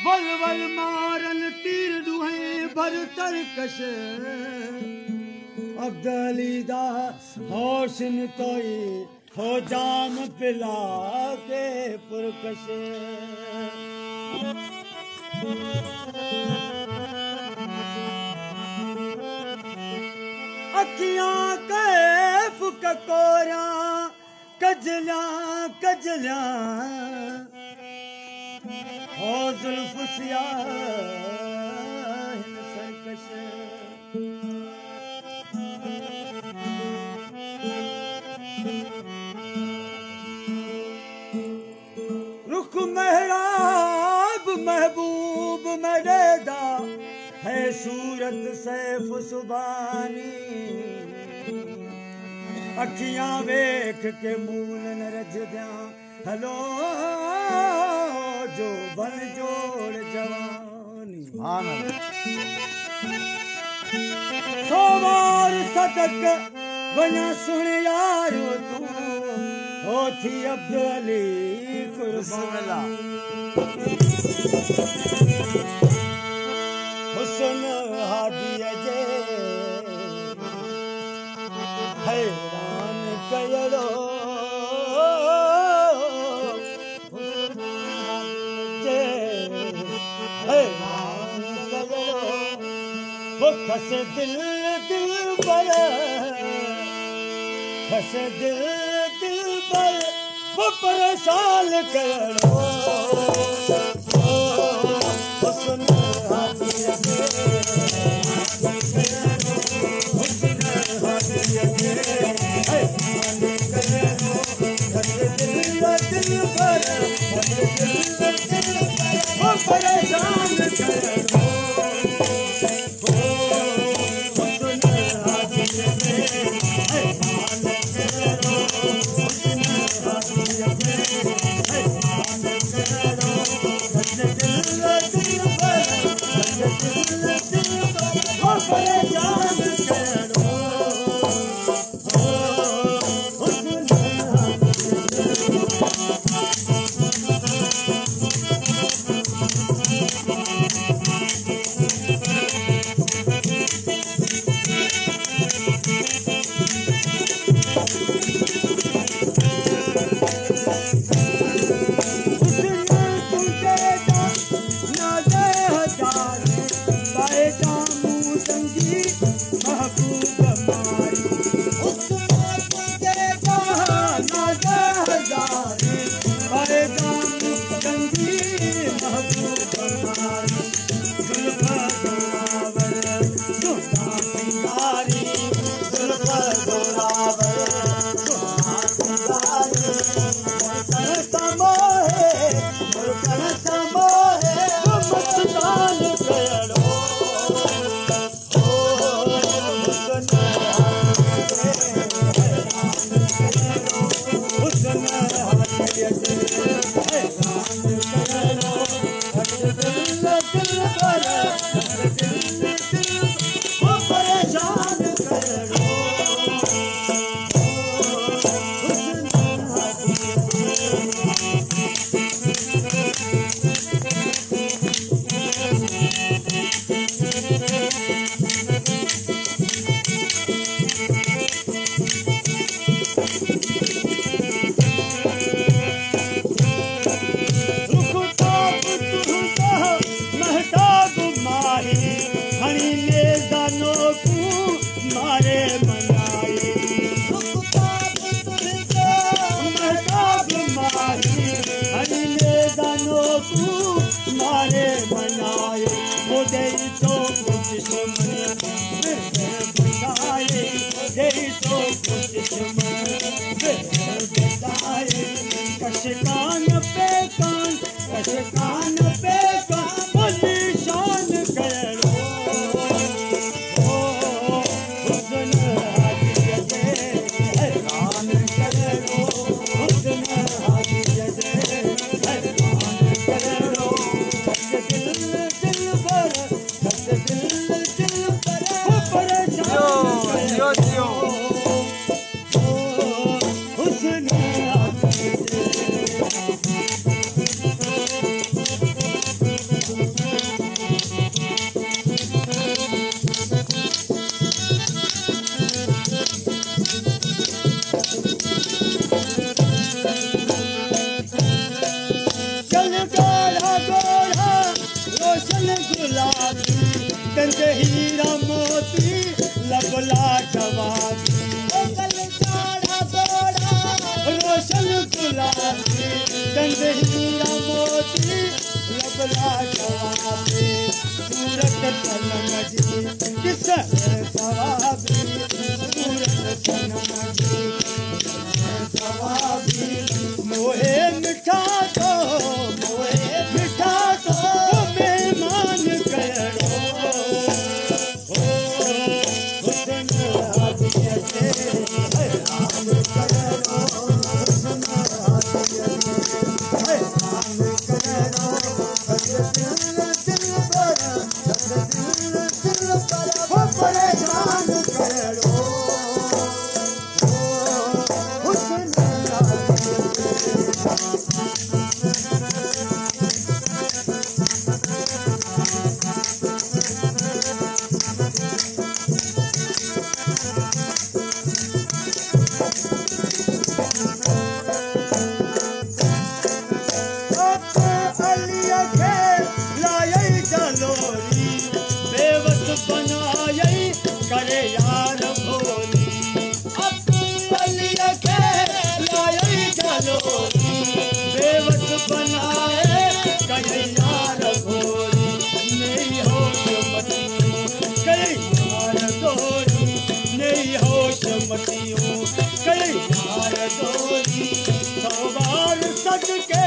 वल वल मारन तीर दुहें भर तरकश अब्दली दा होशन तोई हो जाम पिला के पुरकश अखियां कैफ ककोरा कजला कजला हो जुल्फ सियाह सरकश रुख महराब महबूब मरेदा है सूरत सैफ सुबानी अखियां वेख के मूल न रजदा हलो जो बन जोड़ जवानी सोमार सदक वना सुन यारो तू हो थी अब्दुली कुर्बानी हुस्न हादी जे हैरान कयड़ो खस दिल दिल पर खस दिल दिल पर वो परेशान करो हुस्न हादी चंद हीरा मोती लबला जवाबी सूरत सनम जी किस सवाबी सूरत सनम जी सवाबी मोहे मिठा तो मेहमान करो हुस्न आदिया के हैरान करो हुस्न आदिया के हैरान करो दिल पर वो परेशान करो हुस्न करे यार भोली अलिया के लायई जलोरी बेवस बनाए करे यार भोली नहीं होश मतियों करे यार दोरी नहीं होश मतियों करे यार दोरी 100 बार सज के